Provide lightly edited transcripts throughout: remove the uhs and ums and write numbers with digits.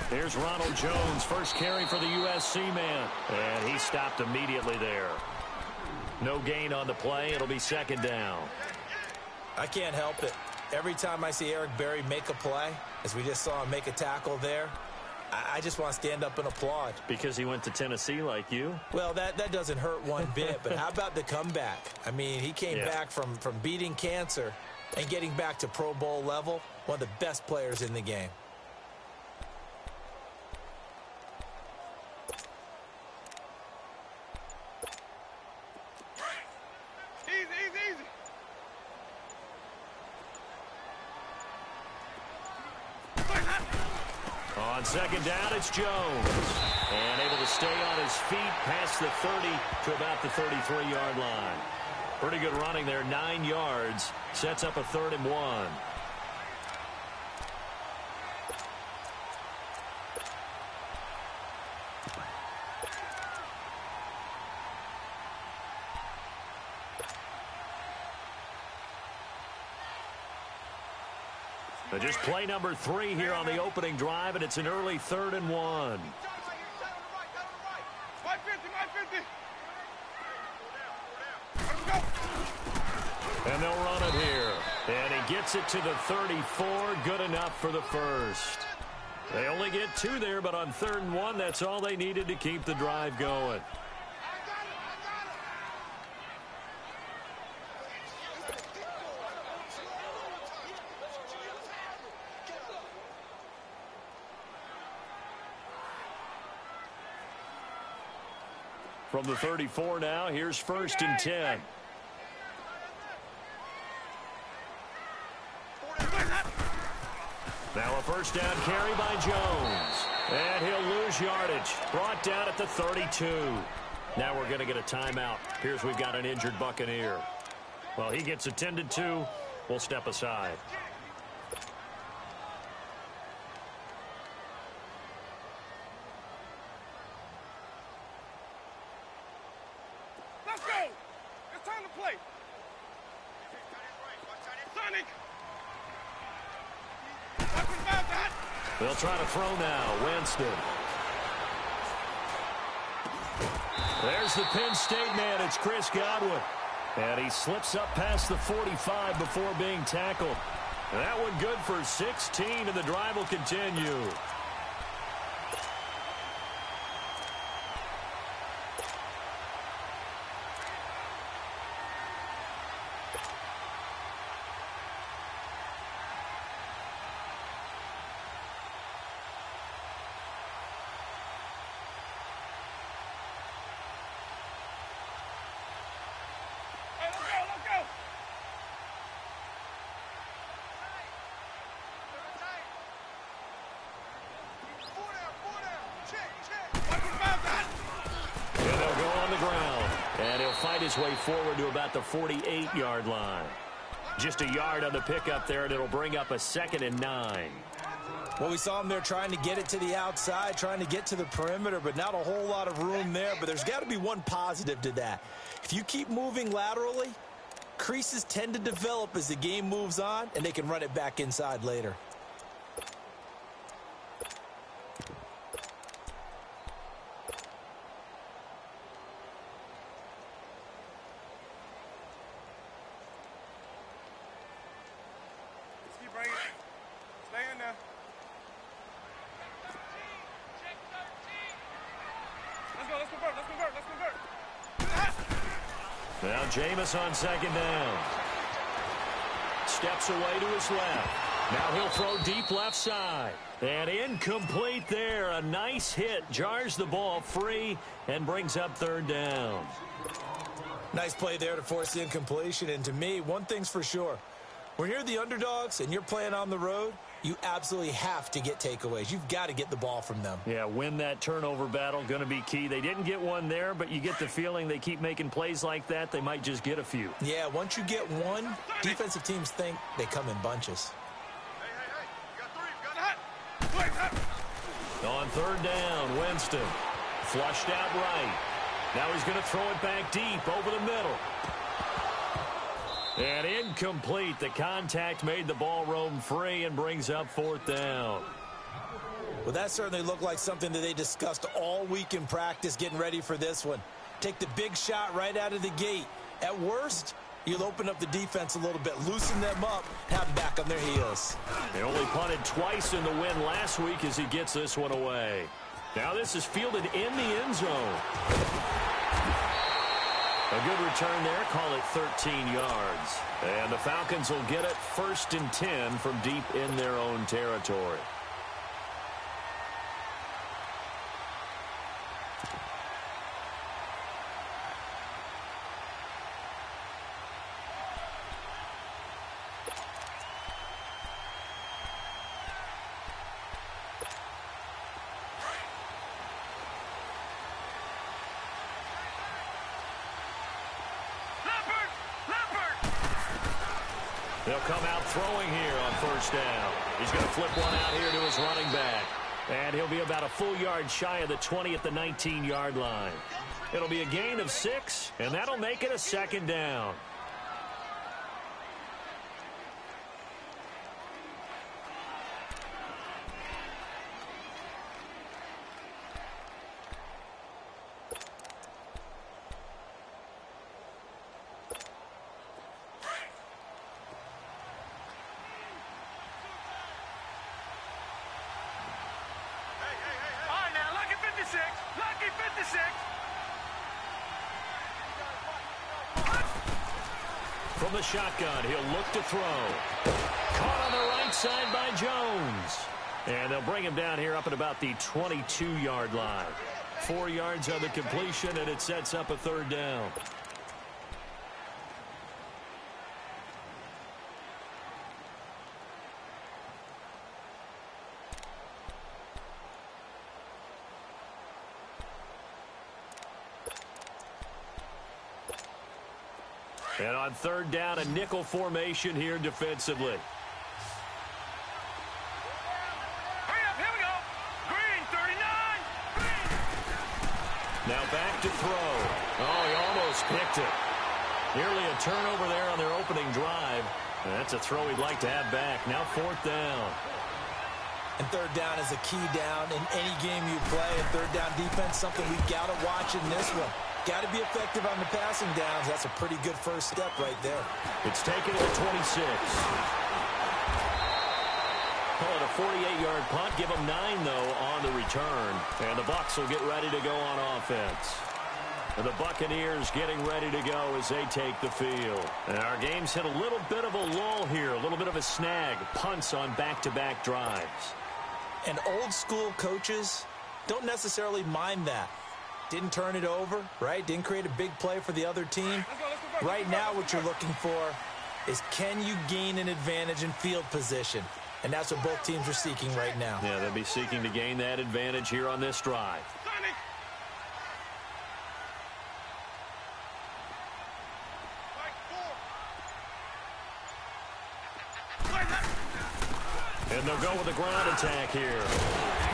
Here's Ronald Jones, first carry for the USC man. And he stopped immediately there. No gain on the play. It'll be second down. I can't help it. Every time I see Eric Berry make a play, as we just saw him make a tackle there, I just want to stand up and applaud. Because he went to Tennessee like you? Well, that doesn't hurt one bit, but how about the comeback? I mean, he came back from beating cancer and getting back to Pro Bowl level, one of the best players in the game. On second down, it's Jones. And able to stay on his feet past the 30 to about the 33-yard line. Pretty good running there, 9 yards. Sets up a 3rd and 1. Just play number 3 here on the opening drive, and it's an early 3rd and 1. And they'll run it here. And he gets it to the 34. Good enough for the first. They only get 2 there, but on 3rd and 1, that's all they needed to keep the drive going. From the 34 now, here's 1st and 10. Now a first down carry by Jones. And he'll lose yardage. Brought down at the 32. Now we're going to get a timeout. Here's we've got an injured Buccaneer. Well, he gets attended to. We'll step aside. They'll try to throw now. Winston. There's the Penn State man. It's Chris Godwin. And he slips up past the 45 before being tackled. That one good for 16, and the drive will continue. Fight his way forward to about the 48-yard line. Just a yard on the pickup there, and it'll bring up a 2nd and 9. Well, we saw him there trying to get it to the outside, trying to get to the perimeter, but not a whole lot of room there. But there's got to be one positive to that. If you keep moving laterally, creases tend to develop as the game moves on, and they can run it back inside later. Now Jameis on second down. Steps away to his left. Now he'll throw deep left side. And incomplete there. A nice hit. Jars the ball free and brings up 3rd down. Nice play there to force the incompletion. And to me, one thing's for sure. When you're the underdogs and you're playing on the road, you absolutely have to get takeaways. You've got to get the ball from them. Yeah, win that turnover battle, going to be key. They didn't get one there, but you get the feeling they keep making plays like that, they might just get a few. Yeah, once you get one, defensive teams think they come in bunches. On 3rd down, Winston. Flushed out right. Now he's going to throw it back deep over the middle. And incomplete. The contact made the ball roam free and brings up 4th down. Well, that certainly looked like something that they discussed all week in practice getting ready for this one. Take the big shot right out of the gate. At worst, you'll open up the defense a little bit, loosen them up, have them back on their heels. They only punted twice in the win last week as he gets this one away. Now this is fielded in the end zone. A good return there, call it 13 yards. And the Falcons will get it 1st and 10 from deep in their own territory. They'll come out throwing here on 1st down. He's going to flip one out here to his running back. And he'll be about a full yard shy of the 20 at the 19-yard line. It'll be a gain of 6, and that'll make it a 2nd down. Lucky 56. From the shotgun, he'll look to throw. Caught on the right side by Jones. And they'll bring him down here up at about the 22-yard line. 4 yards on the completion, and it sets up a 3rd down. And on 3rd down, a nickel formation here defensively. Hurry up, here we go. Green, 39. Green. Now back to throw. Oh, he almost picked it. Nearly a turnover there on their opening drive. And that's a throw he'd like to have back. Now 4th down. And 3rd down is a key down in any game you play. And 3rd down defense, something we've got to watch in this one. Got to be effective on the passing downs. That's a pretty good first step right there. It's taken to the 26. Call it a 48-yard punt. Give them 9, though, on the return. And the Bucs will get ready to go on offense. And the Buccaneers getting ready to go as they take the field. And our game's hit a little bit of a lull here, a little bit of a snag. Punts on back-to-back drives. And old-school coaches don't necessarily mind that. Didn't turn it over, right? Didn't create a big play for the other team. Right now what you're looking for is, can you gain an advantage in field position? And that's what both teams are seeking right now. Yeah, they'll be seeking to gain that advantage here on this drive. And they'll go with a ground attack here.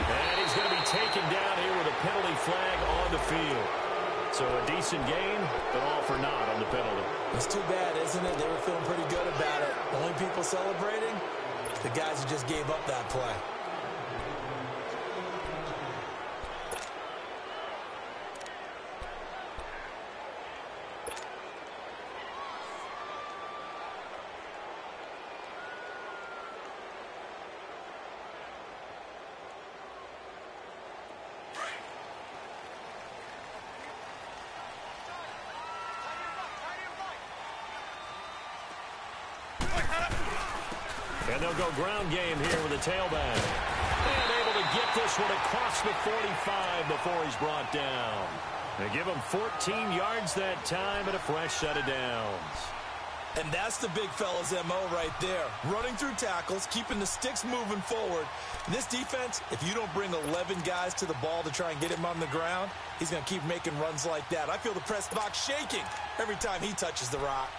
And he's going to be taken down here with a penalty flag on the field. So a decent gain, but all for naught on the penalty. It's too bad, isn't it? They were feeling pretty good about it. The only people celebrating, the guys who just gave up that play. And they'll go ground game here with a tailback. And able to get this one across the 45 before he's brought down. They give him 14 yards that time and a fresh set of downs. And that's the big fella's MO right there. Running through tackles, keeping the sticks moving forward. And this defense, if you don't bring 11 guys to the ball to try and get him on the ground, he's going to keep making runs like that. I feel the press box shaking every time he touches the rock.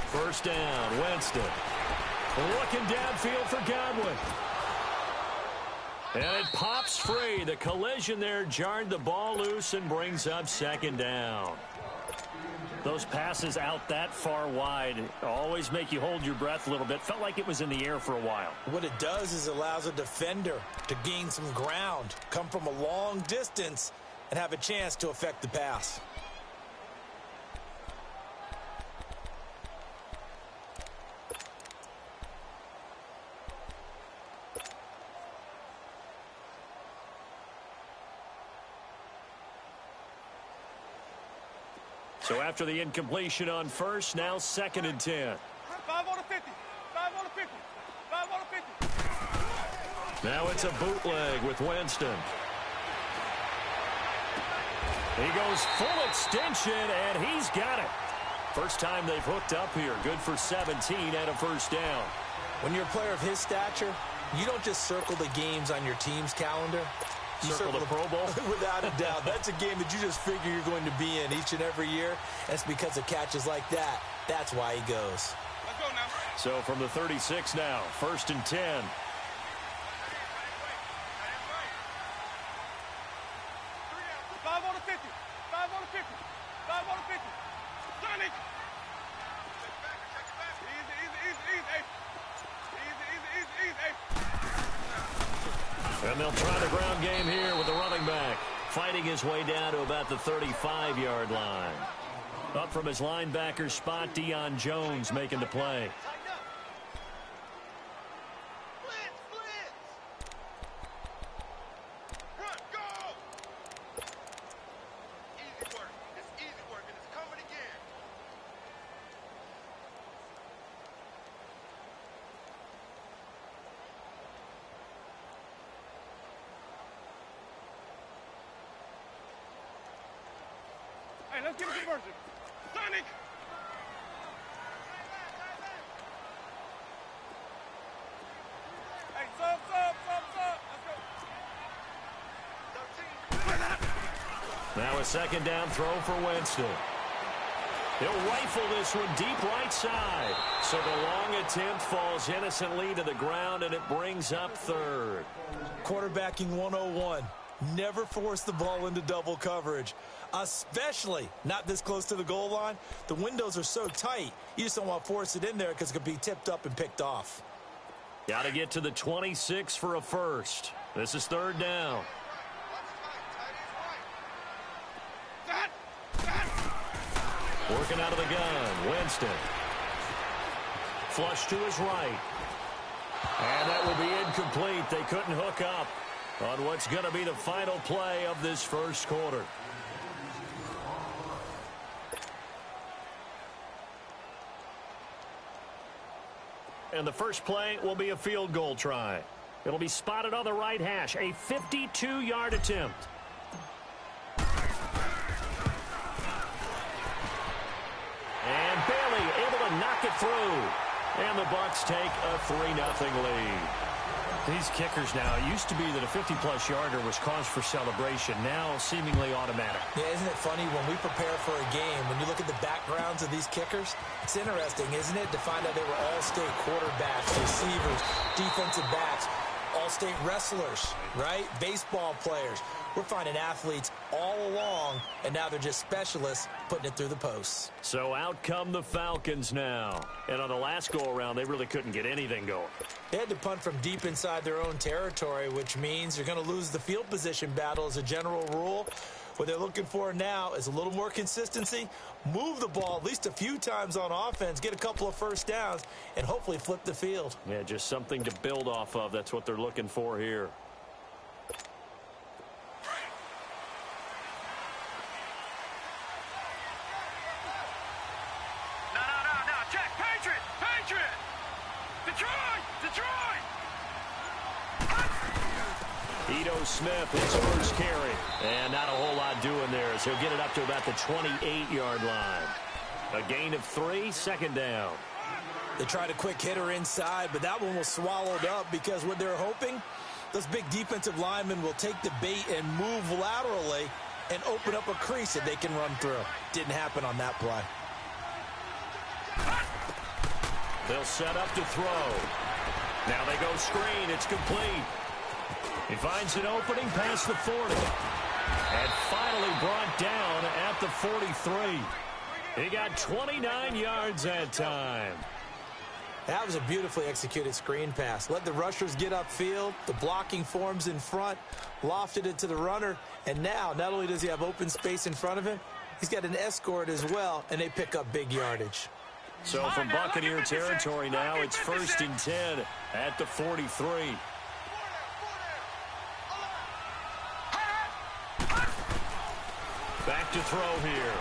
First down, Winston. Looking downfield for Godwin. And it pops free. The collision there jarred the ball loose and brings up second down. Those passes out that far wide always make you hold your breath a little bit. Felt like it was in the air for a while. What it does is allows a defender to gain some ground, come from a long distance, and have a chance to affect the pass. So after the incompletion on first, now 2nd and 10. 5 on the 50. 5 on the 50. 5 on the 50. Now it's a bootleg with Winston. He goes full extension, and he's got it. First time they've hooked up here. Good for 17 and a first down. When you're a player of his stature, you don't just circle the games on your team's calendar. You circle the Pro Bowl? Without a doubt. That's a game that you just figure you're going to be in each and every year. And it's because of catches like that. That's why he goes. Let's go now. So from the 36 now, 1st and 10. 5 on the 50. 5 on the 50. 5 on the 50. Sonic. And they'll try the ground game here with the running back. Fighting his way down to about the 35-yard line. Up from his linebacker spot, Deion Jones making the play. Hey, let's give it a conversion. Sonic! Hey, sub. Let's go. Now a 2nd down throw for Winston. He'll rifle this one deep right side. So the long attempt falls innocently to the ground, and it brings up 3rd. Quarterbacking 101. Never force the ball into double coverage, especially not this close to the goal line. The windows are so tight, you just don't want to force it in there because it could be tipped up and picked off. Got to get to the 26 for a first. This is 3rd down. Working out of the gun, Winston. Flush to his right. And that will be incomplete. They couldn't hook up on what's going to be the final play of this first quarter. And the first play will be a field goal try. It'll be spotted on the right hash, a 52-yard attempt. And Bailey able to knock it through. And the Bucs take a 3-0 lead. These kickers now, it used to be that a 50-plus yarder was cause for celebration. Now seemingly automatic. Yeah, isn't it funny when we prepare for a game, when you look at the backgrounds of these kickers, it's interesting, isn't it, to find out they were all-state quarterbacks, receivers, defensive backs, all-state wrestlers, right? Baseball players. We're finding athletes all along, and now they're just specialists putting it through the posts. So out come the Falcons now. And on the last go-around, they really couldn't get anything going. They had to punt from deep inside their own territory, which means you're going to lose the field position battle as a general rule. What they're looking for now is a little more consistency, move the ball at least a few times on offense, get a couple of first downs, and hopefully flip the field. Yeah, just something to build off of. That's what they're looking for here. Smith, his first carry. And not a whole lot doing there as he'll get it up to about the 28-yard line. A gain of 3, 2nd down. They tried a quick hitter inside, but that one was swallowed up because what they're hoping, those big defensive linemen will take the bait and move laterally and open up a crease that they can run through. Didn't happen on that play. They'll set up to throw. Now they go screen. It's complete. finds an opening past the 40. And finally brought down at the 43. He got 29 yards that time. That was a beautifully executed screen pass. Let the rushers get upfield. The blocking forms in front. Lofted it to the runner. And now, not only does he have open space in front of him, he's got an escort as well, and they pick up big yardage. So from Buccaneer territory now, it's 1st and 10 at the 43. Back to throw here.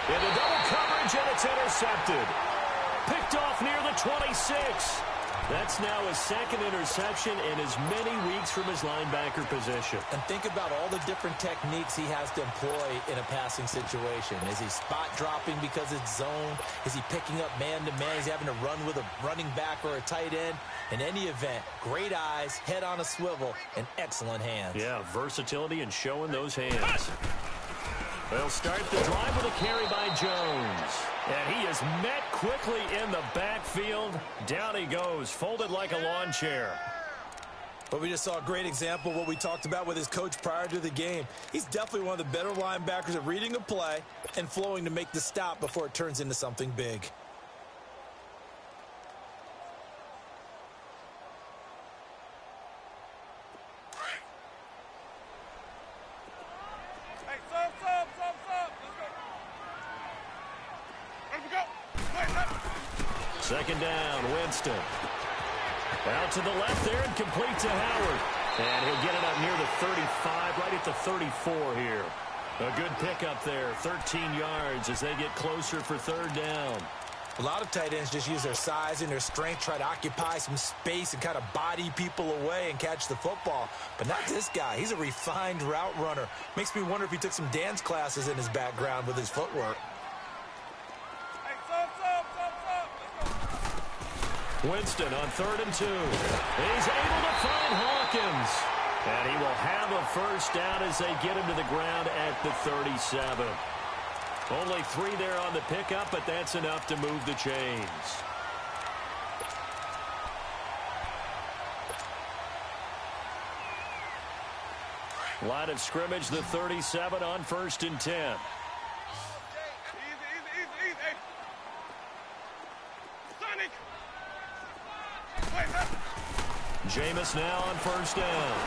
Into double coverage, and it's intercepted. Picked off near the 26. That's now his second interception in as many weeks from his linebacker position. And think about all the different techniques he has to employ in a passing situation. Is he spot dropping because it's zone? Is he picking up man-to-man? Is he having to run with a running back or a tight end? In any event, great eyes, head on a swivel, and excellent hands. Yeah, versatility and showing those hands. They'll start the drive with a carry by Jones. And he is met quickly in the backfield. Down he goes, folded like a lawn chair. But we just saw a great example of what we talked about with his coach prior to the game. He's definitely one of the better linebackers at reading a play and flowing to make the stop before it turns into something big. Second down, Winston. Out to the left there and complete to Howard. And he'll get it up near the 35, right at the 34 here. A good pickup there, 13 yards as they get closer for third down. A lot of tight ends just use their size and their strength, try to occupy some space and kind of body people away and catch the football. But not this guy. He's a refined route runner. Makes me wonder if he took some dance classes in his background with his footwork. Winston on 3rd and 2. He's able to find Hawkins. And he will have a first down as they get him to the ground at the 37. Only 3 there on the pickup, but that's enough to move the chains. Line of scrimmage, the 37 on 1st and 10. Jameis now on 1st down.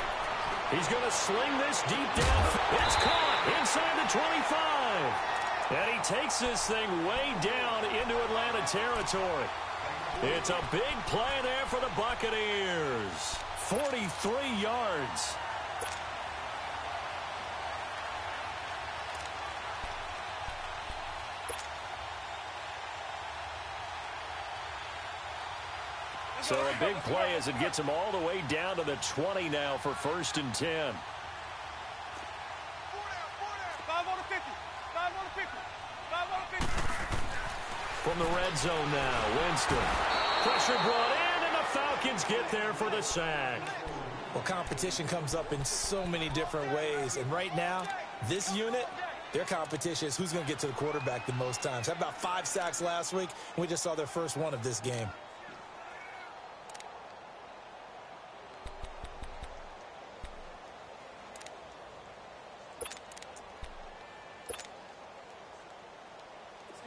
He's going to sling this deep down. It's caught inside the 25. And he takes this thing way down into Atlanta territory. It's a big play there for the Buccaneers. 43 yards. So a big play as it gets him all the way down to the 20 now for 1st and 10. 5 on the 50. 5 on the 50. 5 on the 50. From the red zone now, Winston. Pressure brought in, and the Falcons get there for the sack. Well, competition comes up in so many different ways. And right now, this unit, their competition is who's going to get to the quarterback the most times. Had about 5 sacks last week, and we just saw their first one of this game.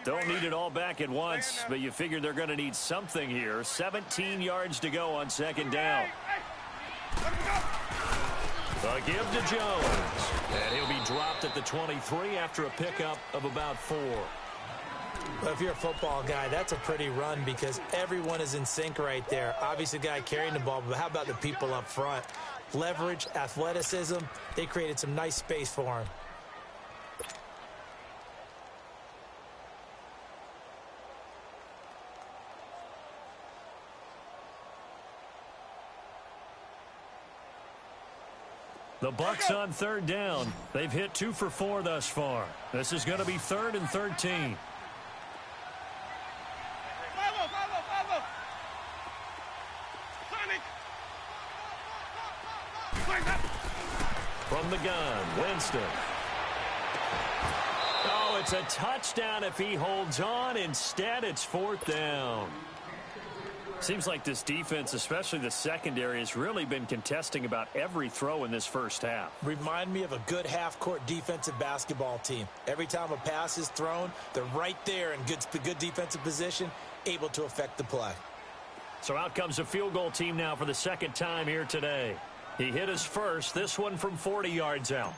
Don't need it all back at once, but you figure they're going to need something here. 17 yards to go on 2nd down. A give to Jones. And he'll be dropped at the 23 after a pickup of about 4. Well, if you're a football guy, that's a pretty run because everyone is in sync right there. Obviously, the guy carrying the ball, but how about the people up front? Leverage, athleticism, they created some nice space for him. The Bucs on 3rd down. They've hit 2 for 4 thus far. This is going to be 3rd and 13. From the gun, Winston. Oh, it's a touchdown if he holds on. Instead, it's 4th down. Seems like this defense, especially the secondary, has really been contesting about every throw in this first half. Remind me of a good half-court defensive basketball team. Every time a pass is thrown, they're right there in good defensive position, able to affect the play. So out comes a field goal team now for the second time here today. He hit his first, this one from 40 yards out.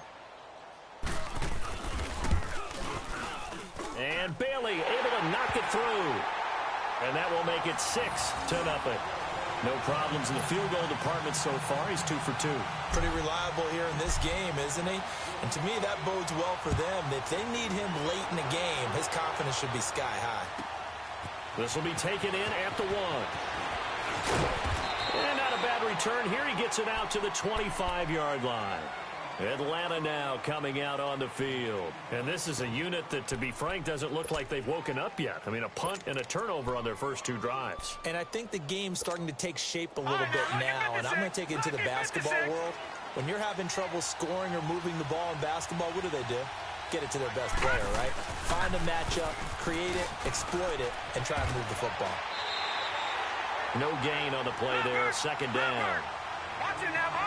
And Bailey able to knock it through. And that will make it 6-0. No problems in the field goal department so far. He's 2 for 2. Pretty reliable here in this game, isn't he? And to me, that bodes well for them. If they need him late in the game, his confidence should be sky high. This will be taken in at the 1. And not a bad return here. He gets it out to the 25-yard line. Atlanta now coming out on the field. And this is a unit that, to be frank, doesn't look like they've woken up yet. I mean, a punt and a turnover on their first 2 drives. And I think the game's starting to take shape a little bit now. And I'm going to take it into the basketball world. When you're having trouble scoring or moving the ball in basketball, what do? Get it to their best player, right? Find a matchup, create it, exploit it, and try and move the football. No gain on the play there, second down.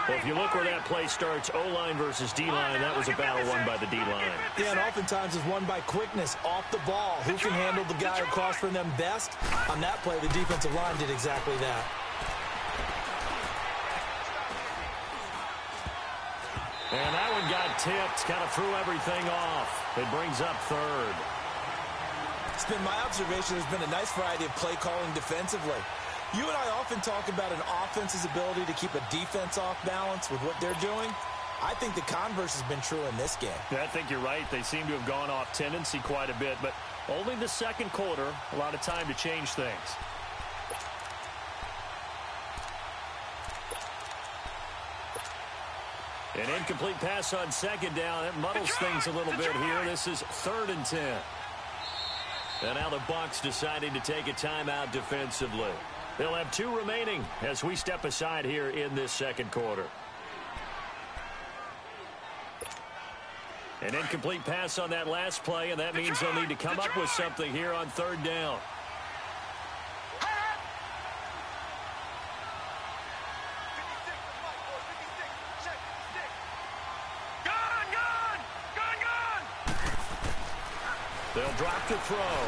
Well, if you look where that play starts, O-line versus D-line, that was a battle won by the D-line. Yeah, and oftentimes it's won by quickness off the ball. Who can handle the guy across from them best? On that play, the defensive line did exactly that. And that one got tipped, kind of threw everything off. It brings up third. It's been my observation there's been a nice variety of play calling defensively. You and I often talk about an offense's ability to keep a defense off balance with what they're doing. I think the converse has been true in this game. Yeah, I think you're right. They seem to have gone off tendency quite a bit, but only the second quarter, a lot of time to change things. An incomplete pass on second down. That muddles things a little bit here. This is 3rd and 10. And now the Bucs deciding to take a timeout defensively. They'll have 2 remaining as we step aside here in this second quarter. An incomplete pass on that last play, and that means they'll need to come up with something here on 3rd down. They'll drop to throw.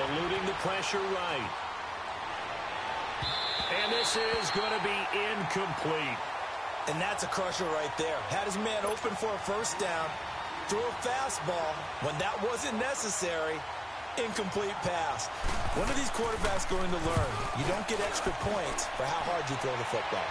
Eluding the pressure right. And this is going to be incomplete. And that's a crusher right there. Had his man open for a first down. Threw a fastball when that wasn't necessary. Incomplete pass. When are these quarterbacks going to learn? You don't get extra points for how hard you throw the football.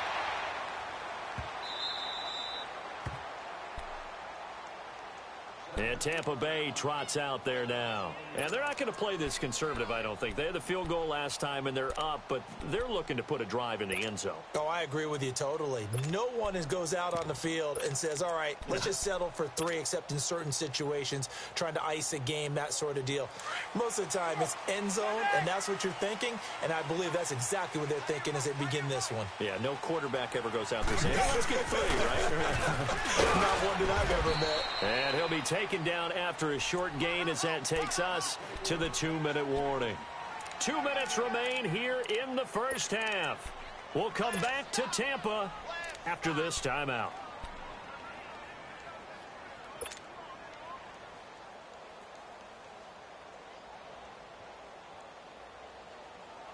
And Tampa Bay trots out there now. And they're not going to play this conservative, I don't think. They had the field goal last time, and they're up, but they're looking to put a drive in the end zone. Oh, I agree with you totally. No one goes out on the field and says, all right, let's just settle for 3, except in certain situations, trying to ice a game, that sort of deal. Most of the time, it's end zone, and that's what you're thinking, and I believe that's exactly what they're thinking as they begin this one. Yeah, no quarterback ever goes out there saying, hey, let's get 3, right? Not one that I've ever met. And he'll be taken down after a short gain as that takes us to the 2-minute warning. 2 minutes remain here in the first half. We'll come back to Tampa after this timeout.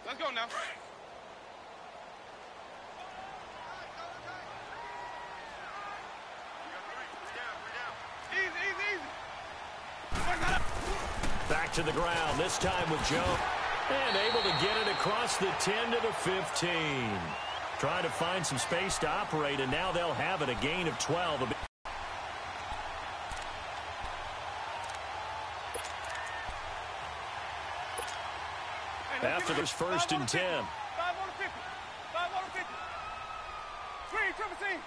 Let's go now. Back to the ground, this time with Joe. And able to get it across the 10 to the 15. Trying to find some space to operate, and now they'll have it, a gain of 12. After this 1st and 10. 5 on the 50. 5 on the 50. Screen, triple team.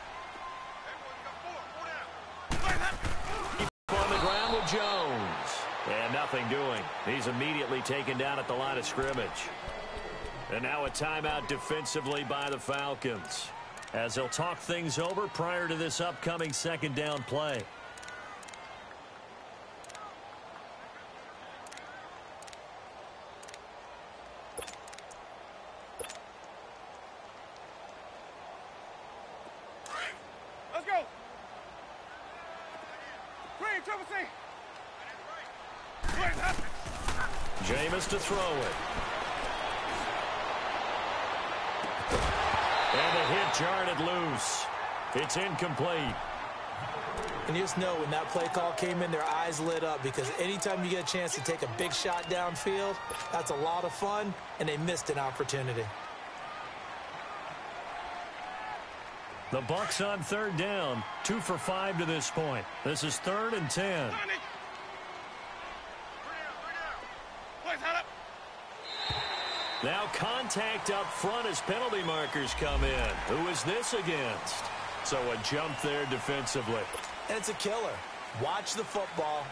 On the ground with Jones. And nothing doing. He's immediately taken down at the line of scrimmage. And now a timeout defensively by the Falcons, as they'll talk things over prior to this upcoming second down play. Triple C. Where's that? Jameis to throw it. And the hit jarred loose. It's incomplete. And you just know when that play call came in, their eyes lit up because anytime you get a chance to take a big shot downfield, that's a lot of fun, and they missed an opportunity. The Bucs on third down, 2 for 5 to this point. This is 3rd and 10. Now contact up front as penalty markers come in. Who is this against? So a jump there defensively. And it's a killer. Watch the football.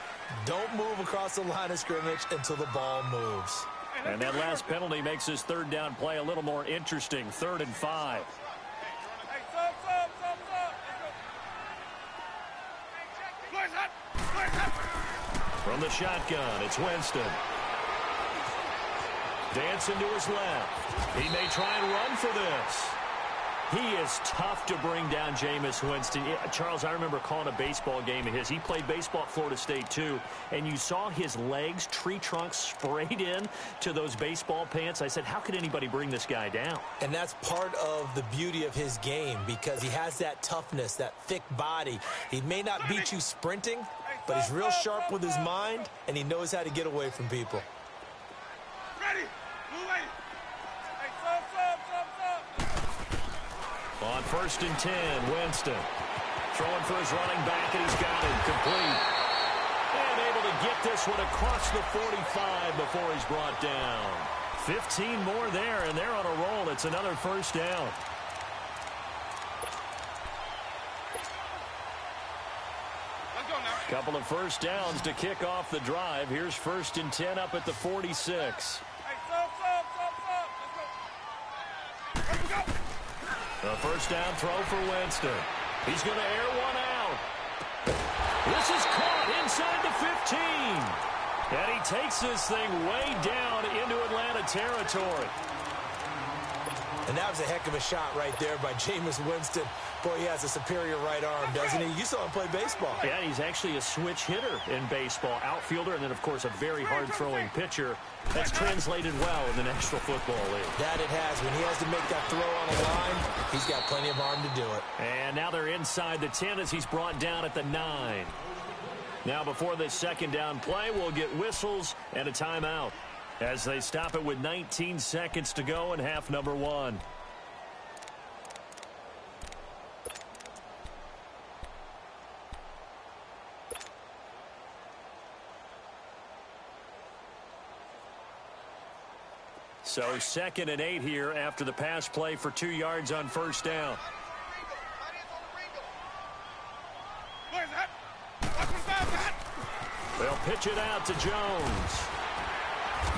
Don't move across the line of scrimmage until the ball moves. And that last penalty makes his third down play a little more interesting. 3rd and 5. Hey, sub. Let's go. Where's that? From the shotgun, it's Winston. Dancing to his left. He may try and run for this. He is tough to bring down, Jameis Winston. Charles, I remember calling a baseball game of his. He played baseball at Florida State, too, and you saw his legs, tree trunks sprayed in to those baseball pants. I said, how could anybody bring this guy down? And that's part of the beauty of his game because he has that toughness, that thick body. He may not beat you sprinting, but he's real sharp with his mind, and he knows how to get away from people. Ready. Move ready. Hey, sub. On 1st and 10, Winston. Throwing for his running back, and he's got it complete. And able to get this one across the 45 before he's brought down. 15 more there, and they're on a roll. It's another first down. Let's go now. Couple of first downs to kick off the drive. Here's 1st and 10 up at the 46. Hey, sub. Let's go. A first down throw for Winston. He's going to air one out. This is caught inside the 15. And he takes this thing way down into Atlanta territory. And that was a heck of a shot right there by Jameis Winston. Boy, he has a superior right arm, doesn't he? You saw him play baseball. Yeah, he's actually a switch hitter in baseball. Outfielder, and then, of course, a very hard-throwing pitcher. That's translated well in the National Football League. That it has. When he has to make that throw on a line, he's got plenty of arm to do it. And now they're inside the 10 as he's brought down at the 9. Now, before this second down play, we'll get whistles and a timeout as they stop it with 19 seconds to go in half number 1. So 2nd and 8 here after the pass play for 2 yards on first down. Where's that? Watch him back, that. They'll pitch it out to Jones.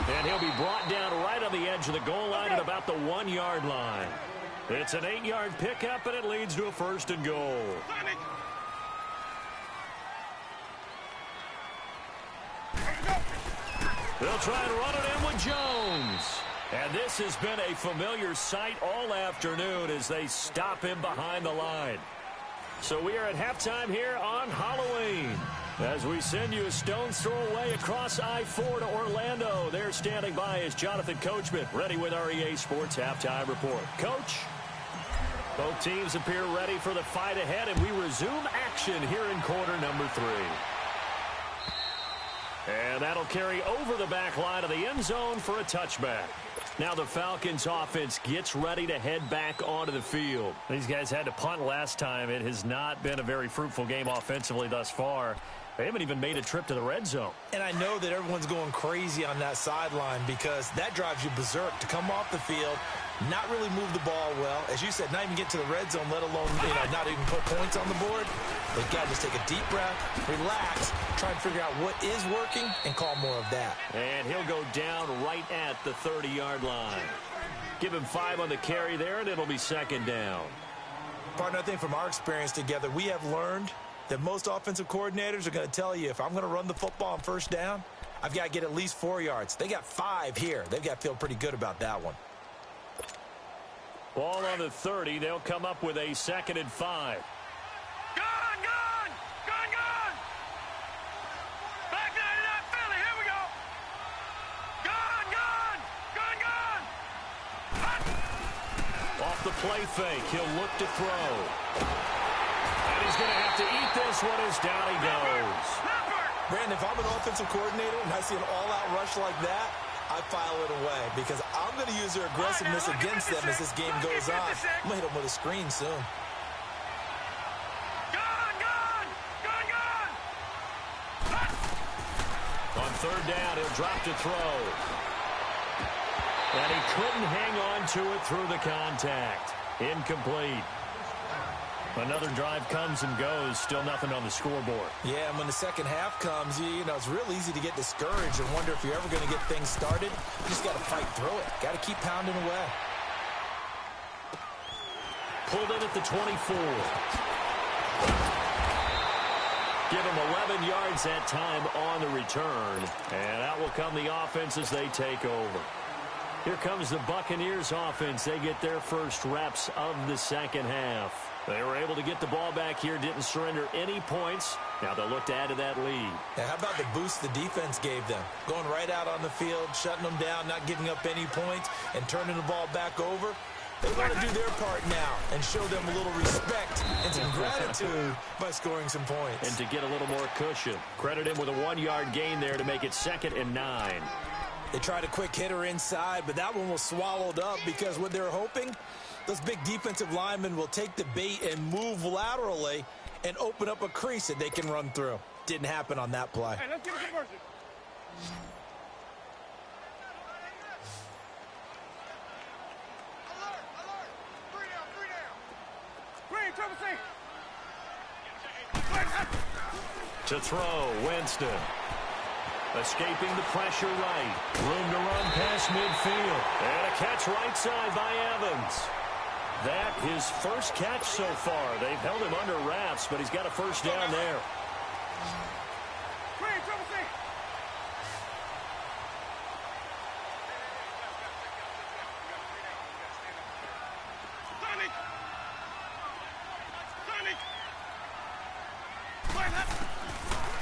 And he'll be brought down right on the edge of the goal line at about the 1-yard line. It's an 8-yard pickup, and it leads to a 1st and goal. They'll try and run it in with Jones. And this has been a familiar sight all afternoon as they stop him behind the line. So we are at halftime here on Halloween as we send you a stone's throw away across I-4 to Orlando. There standing by is Jonathan Coachman, ready with our EA Sports Halftime Report. Coach, both teams appear ready for the fight ahead, and we resume action here in quarter number 3. And that'll carry over the back line of the end zone for a touchback. Now the Falcons offense gets ready to head back onto the field. These guys had to punt last time. It has not been a very fruitful game offensively thus far. They haven't even made a trip to the red zone. And I know that everyone's going crazy on that sideline because that drives you berserk to come off the field, not really move the ball well. As you said, not even get to the red zone, let alone not even put points on the board. They've got to just take a deep breath, relax, try and figure out what is working, and call more of that. And he'll go down right at the 30-yard line. Give him 5 on the carry there, and it'll be 2nd down. Partner, I think from our experience together, we have learned that most offensive coordinators are going to tell you if I'm going to run the football on first down, I've got to get at least 4 yards. They got 5 here. They've got to feel pretty good about that one. Ball on the 30. They'll come up with a 2nd and 5. off the play fake. He'll look to throw. And he's going to have to eat this one as down he goes. Brandon, if I'm an offensive coordinator and I see an all-out rush like that, I file it away because I'm going to use their aggressiveness against them as this game goes on. I'm going to hit them with a screen soon. On third down, he'll drop to throw. And he couldn't hang on to it through the contact. Incomplete. Another drive comes and goes. Still nothing on the scoreboard. Yeah, and when the second half comes, you know, it's real easy to get discouraged and wonder if you're ever going to get things started. You just got to fight through it. Got to keep pounding away. Pulled in at the 24. Give him 11 yards that time on the return. And out will come the offense as they take over. Here comes the Buccaneers offense. They get their first reps of the second half. They were able to get the ball back here, didn't surrender any points. Now they'll look to add to that lead. Now, how about the boost the defense gave them? Going right out on the field, shutting them down, not giving up any points, and turning the ball back over. They want to do their part now and show them a little respect and some gratitude by scoring some points. And to get a little more cushion. Credit him with a 1-yard gain there to make it 2nd and 9. They tried a quick hitter inside, but that one was swallowed up because what they're hoping, those big defensive linemen will take the bait and move laterally and open up a crease that they can run through. Didn't happen on that play. Hey, let's get a conversion. Alert, alert. 3 down, 3 down. Green, triple C. To throw, Winston. Escaping the pressure right. Room to run past midfield. And a catch right side by Evans. That his first catch so far. They've held him under wraps, but he's got a first down there. Green, triple C.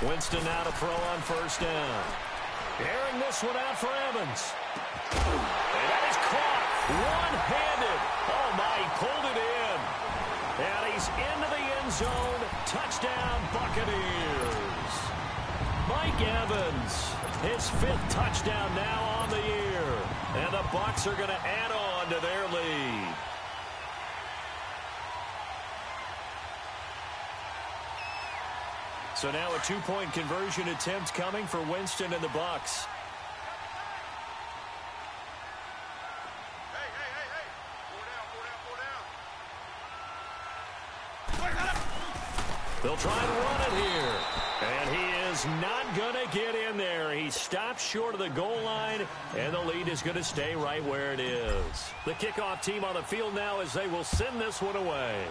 Winston now to throw on first down. Airing this one out for Evans. And that is caught one-handed. Oh, my, he pulled it in. And he's into the end zone. Touchdown, Buccaneers. Mike Evans, his 5th touchdown now on the year. And the Bucs are going to add on to their lead. So now a 2-point conversion attempt coming for Winston and the Bucs. Hey. 4 down. They'll try and run it here. And he is not going to get in there. He stops short of the goal line, and the lead is going to stay right where it is. The kickoff team on the field now as they will send this one away.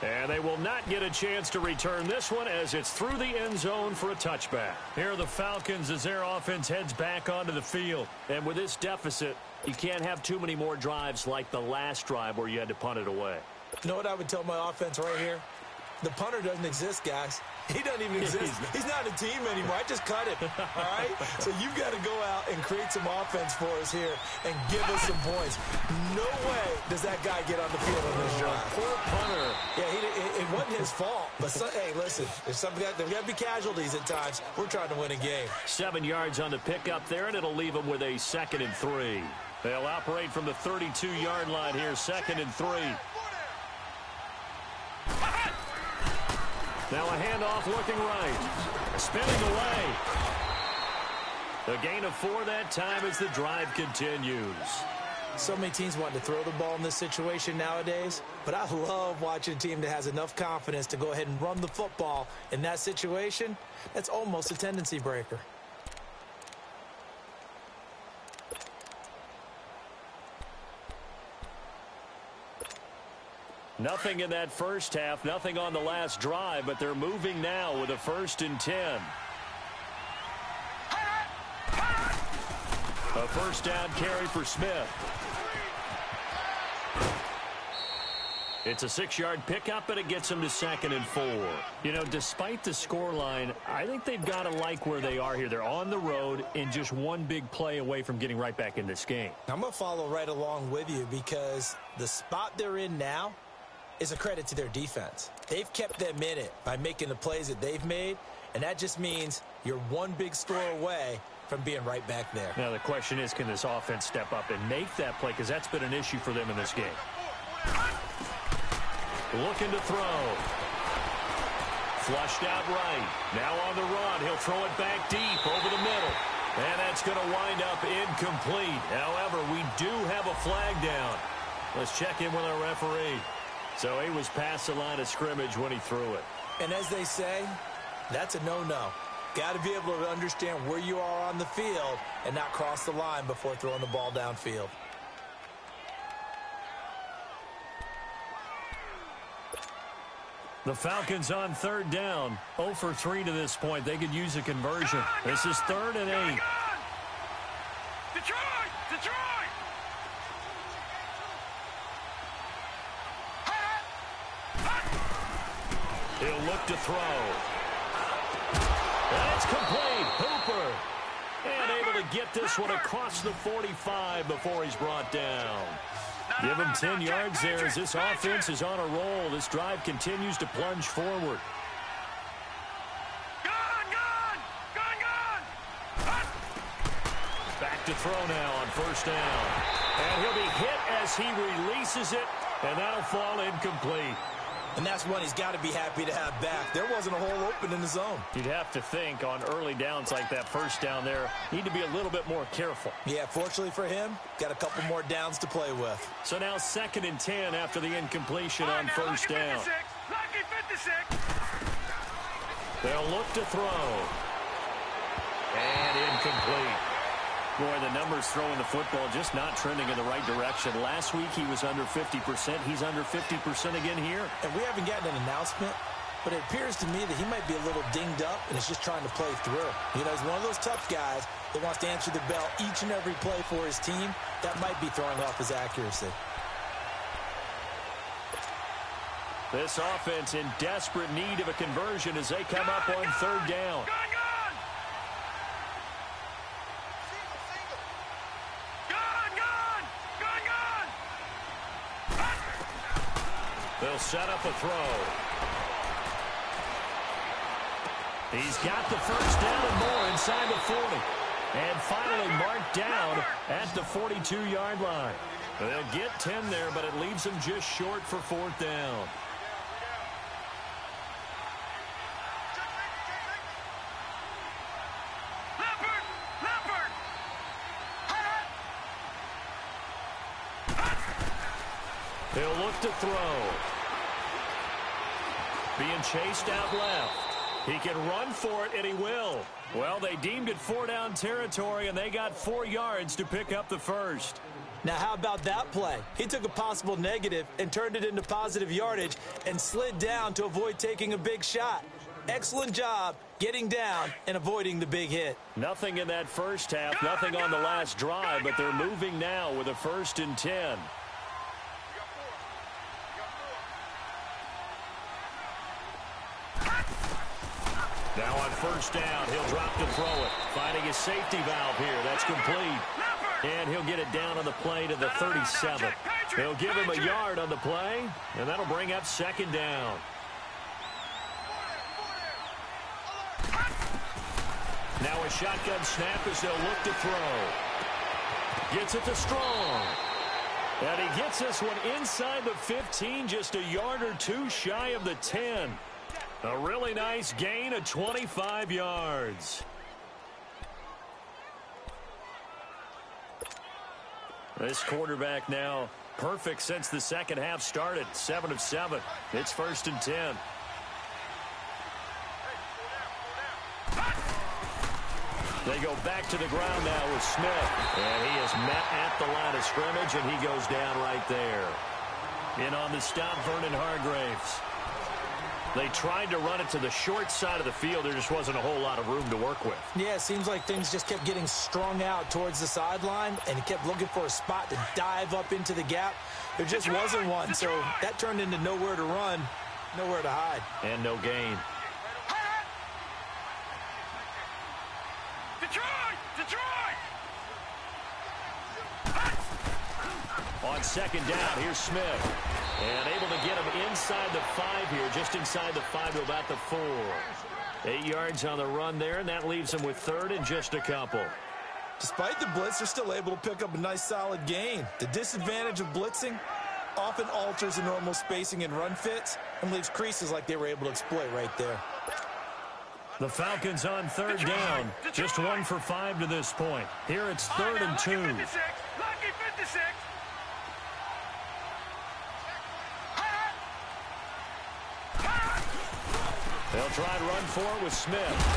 And they will not get a chance to return this one as it's through the end zone for a touchback. Here are the Falcons as their offense heads back onto the field. And with this deficit, you can't have too many more drives like the last drive where you had to punt it away. You know what I would tell my offense right here? The punter doesn't exist, guys. He doesn't even exist. He's not a team anymore. I just cut him, all right? So you've got to go out and create some offense for us here and give us some points. No way does that guy get on the field on this drive. Poor punter. Yeah, it wasn't his fault. But, hey, listen, there's got to be casualties at times. We're trying to win a game. 7 yards on the pickup there, and it'll leave them with a 2nd and 3. They'll operate from the 32-yard line here, 2nd and 3. Now a handoff looking right. Spinning away. A gain of 4 that time as the drive continues. So many teams want to throw the ball in this situation nowadays, but I love watching a team that has enough confidence to go ahead and run the football in that situation. That's almost a tendency breaker. Nothing in that first half, nothing on the last drive, but they're moving now with a 1st and 10. A first down carry for Smith. It's a 6-yard pickup, and it gets them to 2nd and 4. You know, despite the scoreline, I think they've got to like where they are here. They're on the road and just one big play away from getting right back in this game. I'm going to follow right along with you because the spot they're in now is a credit to their defense. They've kept them in it by making the plays that they've made, and that just means you're one big score away from being right back there. Now, the question is, can this offense step up and make that play? Because that's been an issue for them in this game. Looking to throw. Flushed out right. Now on the run. He'll throw it back deep over the middle. And that's going to wind up incomplete. However, we do have a flag down. Let's check in with our referee. So he was past the line of scrimmage when he threw it. And as they say, that's a no-no. Got to be able to understand where you are on the field and not cross the line before throwing the ball downfield. The Falcons on 3rd down. 0 for 3 to this point. They could use a conversion. This is 3rd and 8. Detroit! Detroit! He'll look to throw. And it's complete. Hooper. And able to get this one across the 45 before he's brought down. Give him 10 yards there as this offense is on a roll. This drive continues to plunge forward. Back to throw now on 1st down. And he'll be hit as he releases it, and that'll fall incomplete. And that's one he's got to be happy to have back. There wasn't a hole open in the zone. You'd have to think on early downs like that 1st down there, need to be a little bit more careful. Yeah, fortunately for him, got a couple more downs to play with. So now 2nd and 10 after the incompletion on 1st down. Lucky 56. They'll look to throw. And incomplete. Boy, the numbers throwing the football just not trending in the right direction. Last week he was under 50%. He's under 50% again here. And we haven't gotten an announcement, but it appears to me that he might be a little dinged up and is just trying to play through. You know, he's one of those tough guys that wants to answer the bell each and every play for his team. That might be throwing off his accuracy. This offense in desperate need of a conversion as they come up on 3rd down. They'll set up a throw. He's got the 1st down and more inside the 40. And finally marked down at the 42-yard line. They'll get 10 there, but it leaves them just short for 4th down. He'll look to throw. Being chased out left. He can run for it, and he will. Well, they deemed it 4-down territory, and they got 4 yards to pick up the 1st. Now, how about that play? He took a possible negative and turned it into positive yardage and slid down to avoid taking a big shot. Excellent job getting down and avoiding the big hit. Nothing in that 1st half, nothing on the last drive, but they're moving now with a 1st and 10. Now on 1st down, he'll drop to throw it. Finding his safety valve here. That's complete. And he'll get it down on the play to the 37. They'll give him a yard on the play, and that'll bring up 2nd down. Now a shotgun snap as they'll look to throw. Gets it to Strong. And he gets this one inside the 15, just a yard or 2 shy of the 10. A really nice gain of 25 yards. This quarterback now perfect since the 2nd half started. 7 of 7. It's 1st and 10. They go back to the ground now with Smith. And he is met at the line of scrimmage, and he goes down right there. In on the stop, Vernon Hargreaves. They tried to run it to the short side of the field. There just wasn't a whole lot of room to work with. Yeah, it seems like things just kept getting strung out towards the sideline, and he kept looking for a spot to dive up into the gap. There just wasn't one, so that turned into nowhere to run, nowhere to hide. And no gain. On second down, here's Smith. And able to get him inside the 5 here, just inside the 5 to about the 4. 8 yards on the run there, and that leaves him with third and just a couple. Despite the blitz, they're still able to pick up a nice solid gain. The disadvantage of blitzing often alters the normal spacing and run fits and leaves creases like they were able to exploit right there. The Falcons on third down. Just 1 for 5 to this point. Here it's 3rd and 2. Lucky 56. They'll try and run for it with Smith.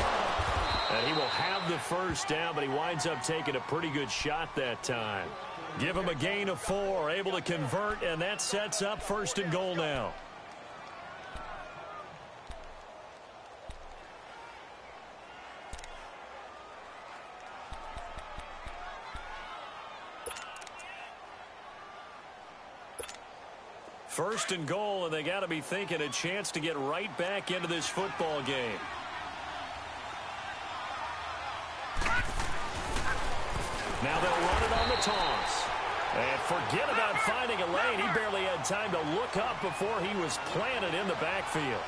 And he will have the first down, but he winds up taking a pretty good shot that time. Give him a gain of 4, able to convert, and that sets up 1st and goal now. First and goal, and they got to be thinking a chance to get right back into this football game. Now they'll run it on the toss. And forget about finding a lane. He barely had time to look up before he was planted in the backfield.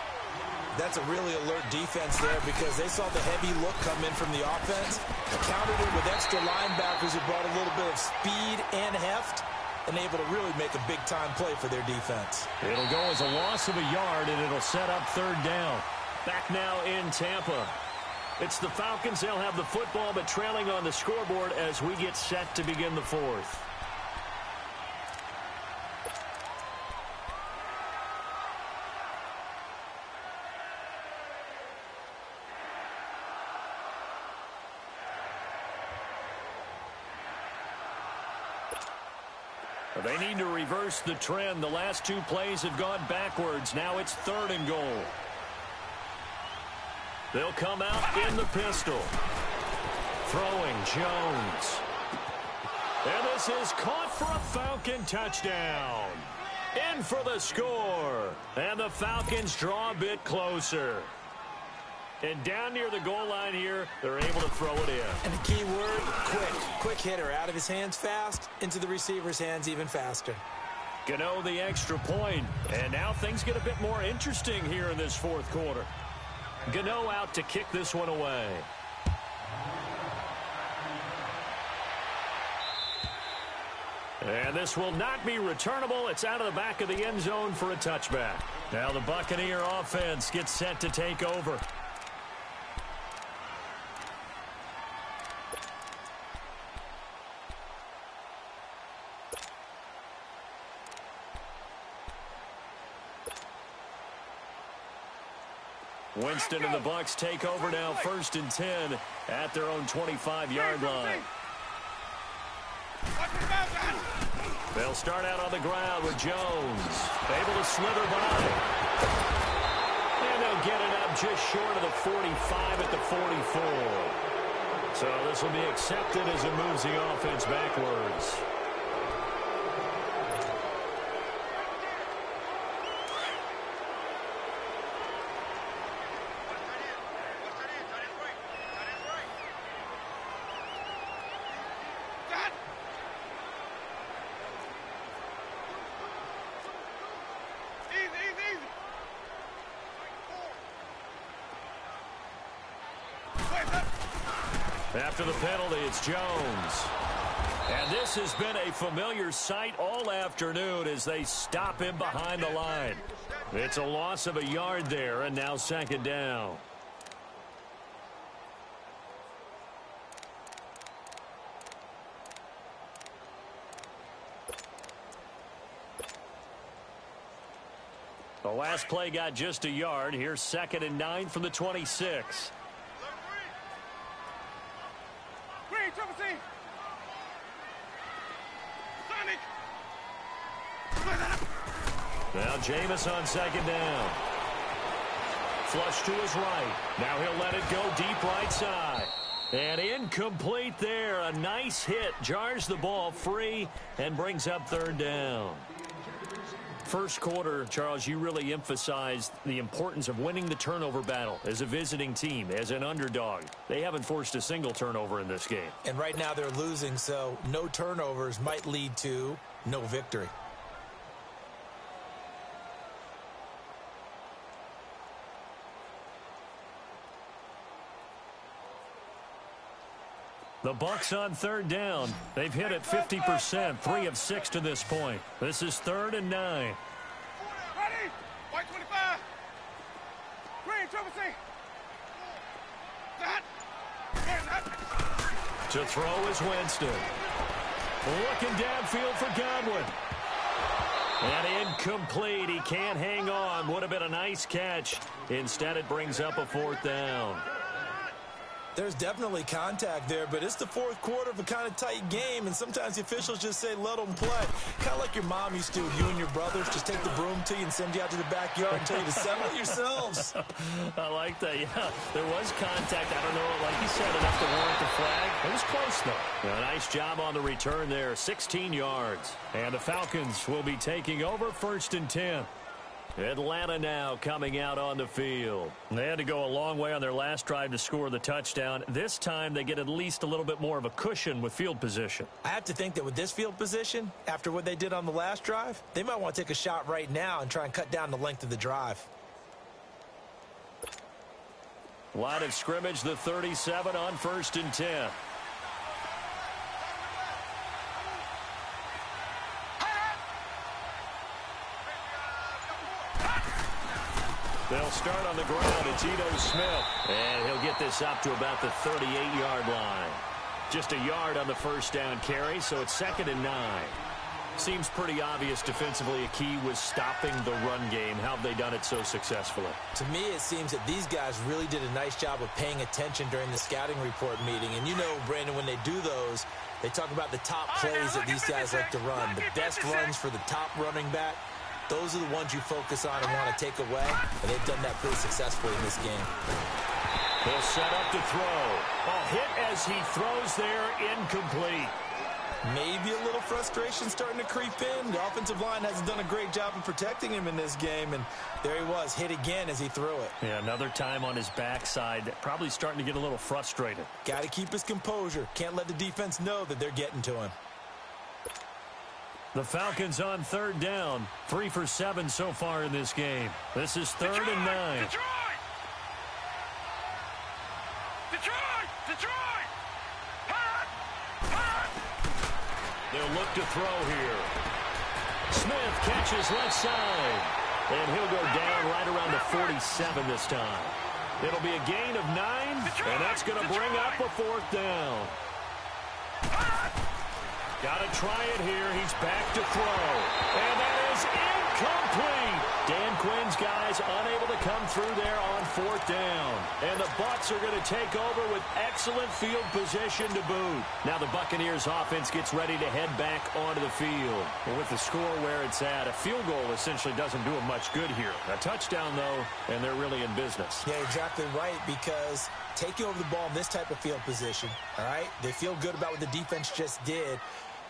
That's a really alert defense there because they saw the heavy look come in from the offense, countered it with extra linebackers who brought a little bit of speed and heft, and able to really make a big-time play for their defense. It'll go as a loss of a yard, and it'll set up 3rd down. Back now in Tampa. It's the Falcons. They'll have the football, but trailing on the scoreboard as we get set to begin the 4th. They need to reverse the trend. The last 2 plays have gone backwards. Now it's 3rd and goal. They'll come out in the pistol. Throwing Jones. And this is caught for a Falcon touchdown. In for the score. And the Falcons draw a bit closer. And down near the goal line here, they're able to throw it in. And the key word, quick. Quick hitter. Out of his hands fast, into the receiver's hands even faster. Gano the extra point. And now things get a bit more interesting here in this 4th quarter. Gano out to kick this one away. And this will not be returnable. It's out of the back of the end zone for a touchback. Now the Buccaneer offense gets set to take over. Winston and the Bucs take over now, 1st and 10 at their own 25-yard line. They'll start out on the ground with Jones, able to slither by. And they'll get it up just short of the 45 at the 44. So this will be accepted as it moves the offense backwards. After the penalty, it's Jones. And this has been a familiar sight all afternoon as they stop him behind the line. It's a loss of a yard there, and now 2nd down. The last play got just a yard. Here's 2nd and 9 from the 26. Now Jameis on 2nd down. Flush to his right. Now he'll let it go deep right side. And incomplete there. A nice hit. Jars the ball free and brings up third down. First quarter, Charles, you really emphasized the importance of winning the turnover battle as a visiting team, as an underdog. They haven't forced a single turnover in this game. And right now they're losing, so no turnovers might lead to no victory. The Bucs on third down. They've hit it 50%, 3 of 6 to this point. This is 3rd and 9. Ready? White 25. Green, triple C. To throw is Winston. Looking downfield for Godwin. And incomplete. He can't hang on. Would have been a nice catch. Instead, it brings up a 4th down. There's definitely contact there, but it's the fourth quarter of a kind of tight game, and sometimes the officials just say, let them play. Kind of like your mom used to, you and your brothers, just take the broom to you and send you out to the backyard and tell you to settle it yourselves. I like that, yeah. There was contact. I don't know, like you said, enough to warrant the flag. It was close, though. A nice job on the return there, 16 yards. And the Falcons will be taking over 1st and 10. Atlanta now coming out on the field. They had to go a long way on their last drive to score the touchdown. This time they get at least a little bit more of a cushion with field position. I have to think that with this field position, after what they did on the last drive, they might want to take a shot right now and try and cut down the length of the drive. Line of scrimmage, the 37 on 1st and 10. They'll start on the ground. It's Ito Smith. And he'll get this up to about the 38-yard line. Just a yard on the first down carry, so it's 2nd and 9. Seems pretty obvious defensively a key was stopping the run game. How have they done it so successfully? To me, it seems that these guys really did a nice job of paying attention during the scouting report meeting. And you know, Brandon, when they do those, they talk about the top plays that these guys like to run. The best runs for the top running back. Those are the ones you focus on and want to take away, and they've done that pretty successfully in this game. He'll set up to throw. A hit as he throws there, incomplete. Maybe a little frustration starting to creep in. The offensive line hasn't done a great job of protecting him in this game, and there he was, hit again as he threw it. Yeah, another time on his backside, probably starting to get a little frustrated. Got to keep his composure. Can't let the defense know that they're getting to him. The Falcons on third down. 3 for 7 so far in this game. This is 3rd and 9. Detroit! They'll look to throw here. Smith catches left side. And he'll go down right around the 47 this time. It'll be a gain of 9, and that's going to bring up a 4th down. Got to try it here. He's back to throw. And that is incomplete. Dan Quinn's guys unable to come through there on 4th down. And the Bucs are going to take over with excellent field position to boot. Now the Buccaneers offense gets ready to head back onto the field. And with the score where it's at, a field goal essentially doesn't do them much good here. A touchdown, though, and they're really in business. Yeah, exactly right, because taking over the ball in this type of field position, all right, they feel good about what the defense just did.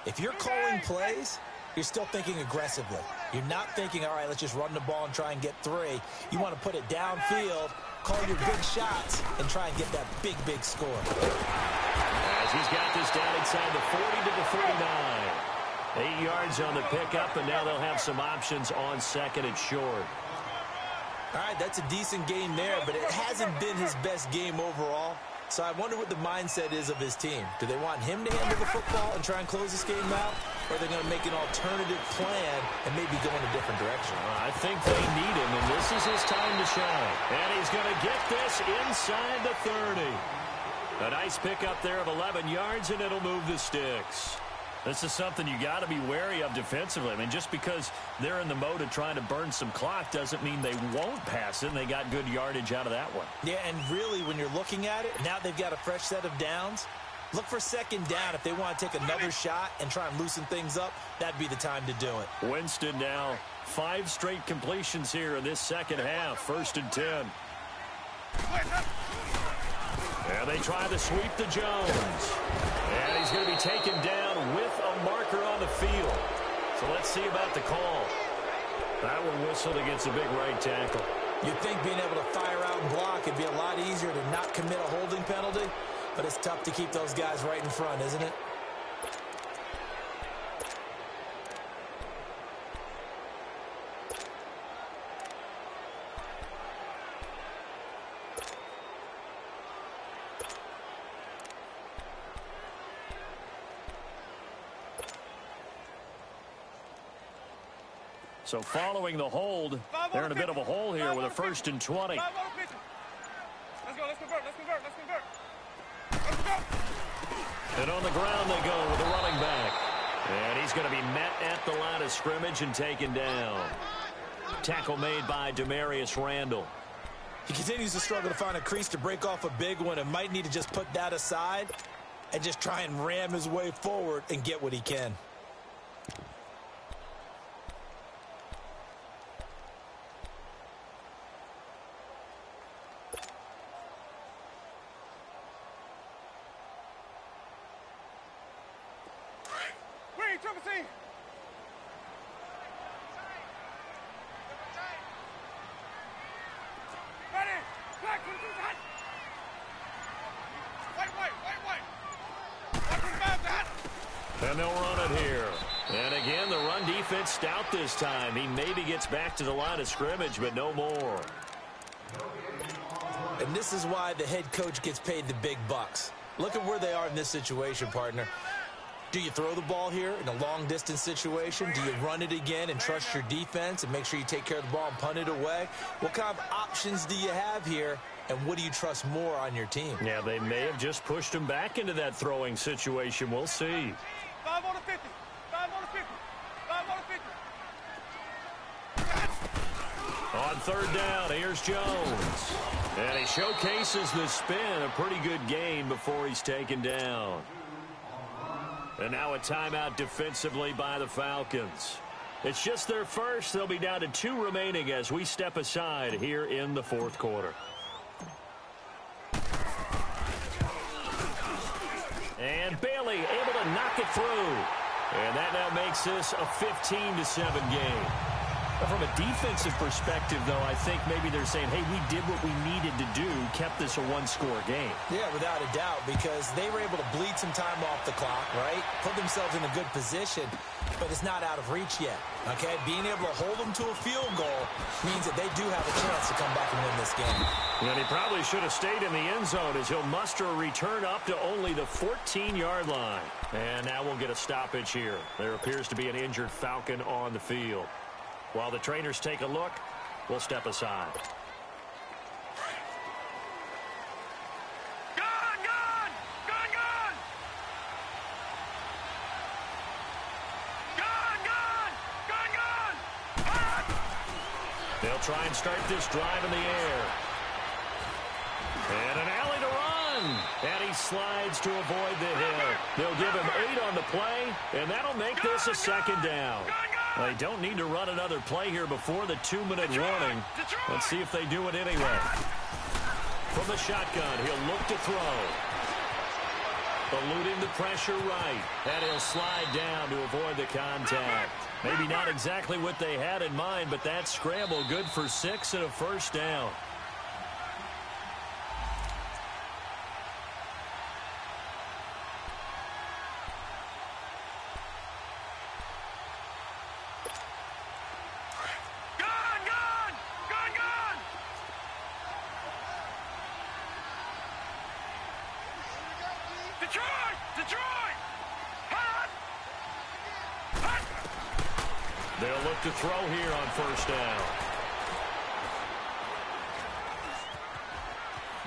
If you're calling plays, you're still thinking aggressively. You're not thinking, all right, let's just run the ball and try and get 3. You want to put it downfield, call your big shots, and try and get that big, big score. As he's got this down inside the 40 to the 49. 8 yards on the pickup, and now they'll have some options on 2nd and short. All right, that's a decent game there, but it hasn't been his best game overall. So I wonder what the mindset is of his team. Do they want him to handle the football and try and close this game out? Or are they going to make an alternative plan and maybe go in a different direction? I think they need him, and this is his time to shine. And he's going to get this inside the 30. A nice pickup there of 11 yards, and it'll move the sticks. This is something you got to be wary of defensively. I mean, just because they're in the mode of trying to burn some clock doesn't mean they won't pass it, and they got good yardage out of that one. Yeah, and really, when you're looking at it, now they've got a fresh set of downs. Look for 2nd down. If they want to take another shot and try and loosen things up, that'd be the time to do it. Winston now, 5 straight completions here in this second half. 1st and 10. And they try to sweep to Jones. And he's going to be taken down with a marker on the field. So let's see about the call. That one whistled against a big right tackle. You'd think being able to fire out and block would be a lot easier to not commit a holding penalty, but it's tough to keep those guys right in front, isn't it? So following the hold, they're in a bit of a hole here with a 1st and 20. Let's go, let's convert. Let's go. And on the ground they go with a running back. And he's going to be met at the line of scrimmage and taken down. Tackle made by Demarius Randall. He continues to struggle to find a crease to break off a big one and might need to just put that aside and just try and ram his way forward and get what he can. Triple team. Ready. Black, white. And they'll run it here. And again, the run defense stout this time. He maybe gets back to the line of scrimmage, but no more. And this is why the head coach gets paid the big bucks. Look at where they are in this situation, partner. Do you throw the ball here in a long-distance situation? Do you run it again and trust your defense and make sure you take care of the ball and punt it away? What kind of options do you have here, and what do you trust more on your team? Yeah, they may have just pushed him back into that throwing situation. We'll see. 5 on the 50. 5 on the 50. 5 on the 50. On 3rd down, here's Jones. And he showcases the spin. A pretty good gain before he's taken down. And now a timeout defensively by the Falcons. It's just their first. They'll be down to 2 remaining as we step aside here in the 4th quarter. And Bailey able to knock it through. And that now makes this a 15-7 game. But from a defensive perspective, though, I think maybe they're saying, hey, we did what we needed to do, kept this a 1-score game. Yeah, without a doubt, because they were able to bleed some time off the clock, right? Put themselves in a good position, but it's not out of reach yet, okay? Being able to hold them to a field goal means that they do have a chance to come back and win this game. And he probably should have stayed in the end zone as he'll muster a return up to only the 14-yard line. And now we'll get a stoppage here. There appears to be an injured Falcon on the field. While the trainers take a look, we'll step aside. Gun! Gun! Gun! Gun! Gun! Gun! Gun! Gun! They'll try and start this drive in the air. And an alley to run. And he slides to avoid the hit. They'll give him 8 on the play, and that'll make this a 2nd down. They don't need to run another play here before the 2-minute warning. Let's see if they do it anyway. From the shotgun, he'll look to throw. Eluding the pressure right. And he'll slide down to avoid the contact. Maybe not exactly what they had in mind, but that scramble good for 6 and a 1st down. They'll look to throw here on 1st down.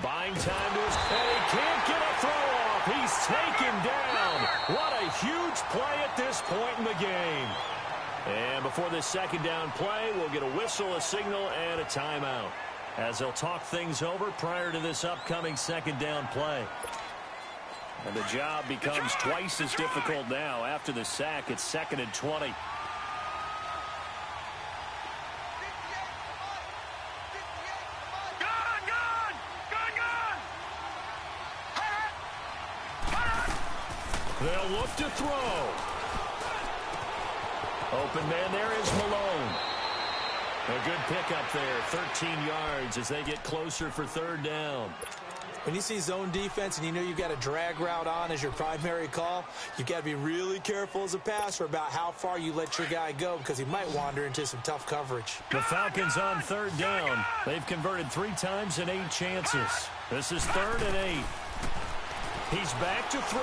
Buying time to his... And he can't get a throw off. He's taken down. What a huge play at this point in the game. And before this 2nd down play, we'll get a whistle, a signal, and a timeout, as they'll talk things over prior to this upcoming 2nd down play. And the job becomes twice as difficult now after the sack. It's 2nd and 20. They'll look to throw. Open man there is Malone. A good pickup there, 13 yards as they get closer for third down. When you see zone defense and you know you've got a drag route on as your primary call, you've got to be really careful as a passer about how far you let your guy go because he might wander into some tough coverage. The Falcons on third down. They've converted 3 times in 8 chances. This is 3rd and 8. He's back to throw.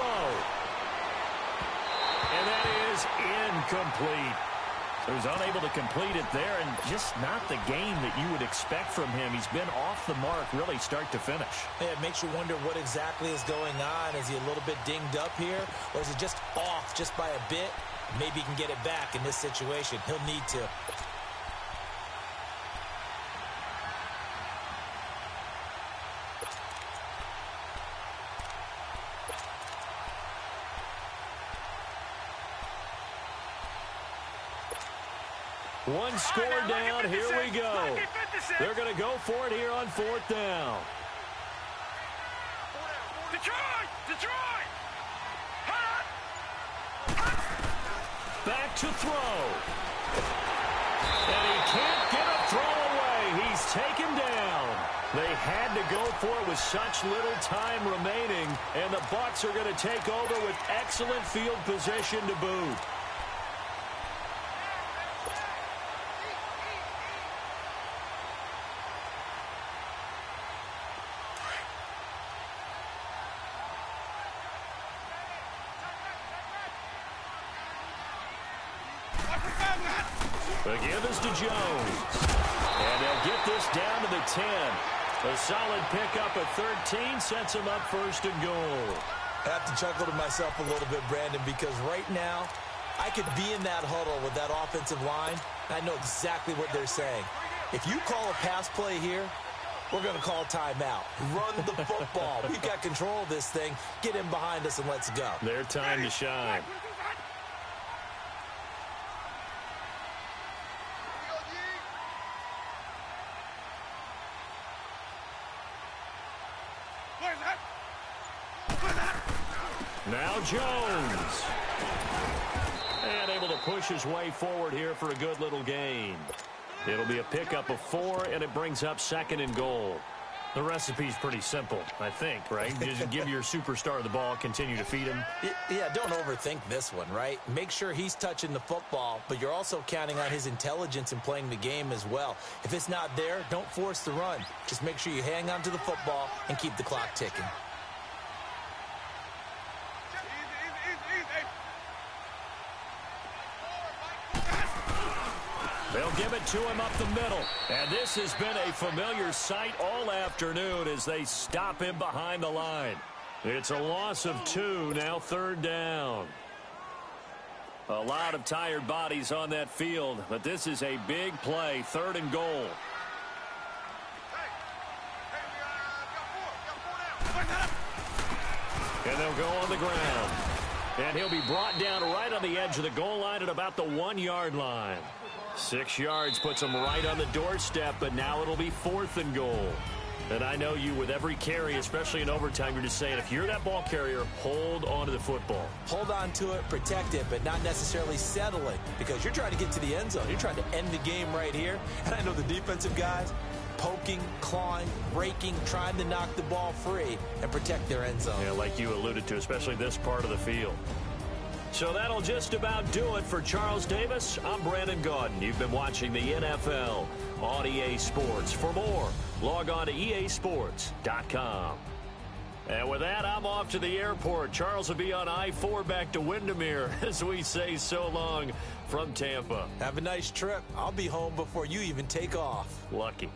And that is incomplete. He was unable to complete it there, and just not the game that you would expect from him. He's been off the mark really start to finish. Yeah, it makes you wonder what exactly is going on. Is he a little bit dinged up here, or is it just off just by a bit? Maybe he can get it back in this situation. He'll need to. One score down, here we go. They're going to go for it here on 4th down. Detroit! Back to throw. And he can't get a throw away. He's taken down. They had to go for it with such little time remaining, and the Bucs are going to take over with excellent field position to boot. The give is to Jones. And they'll get this down to the 10. A solid pickup at 13 sets him up 1st and goal. I have to chuckle to myself a little bit, Brandon, because right now I could be in that huddle with that offensive line. And I know exactly what they're saying. If you call a pass play here, we're going to call timeout. Run the football. We've got control of this thing. Get in behind us and let's go. Their time to shine. Now Jones. And able to push his way forward here for a good little gain. It'll be a pickup of 4, and it brings up 2nd and goal. The recipe's pretty simple, I think, right? Just give your superstar the ball, continue to feed him. Yeah, don't overthink this one, right? Make sure he's touching the football, but you're also counting on his intelligence in playing the game as well. If it's not there, don't force the run. Just make sure you hang on to the football and keep the clock ticking. They'll give it to him up the middle. And this has been a familiar sight all afternoon as they stop him behind the line. It's a loss of 2, now 3rd down. A lot of tired bodies on that field, but this is a big play, 3rd and goal. And they'll go on the ground. And he'll be brought down right on the edge of the goal line at about the 1-yard line. 6 yards puts him right on the doorstep, but now it'll be 4th and goal. And I know you, with every carry, especially in overtime, you're just saying, if you're that ball carrier, hold on to the football. Hold on to it, protect it, but not necessarily settle it, because you're trying to get to the end zone. You're trying to end the game right here. And I know the defensive guys, poking, clawing, raking, trying to knock the ball free and protect their end zone. Yeah, like you alluded to, especially this part of the field. So that'll just about do it for Charles Davis. I'm Brandon Gaudin. You've been watching the NFL on EA Sports. For more, log on to easports.com. And with that, I'm off to the airport. Charles will be on I-4 back to Windermere as we say so long from Tampa. Have a nice trip. I'll be home before you even take off. Lucky.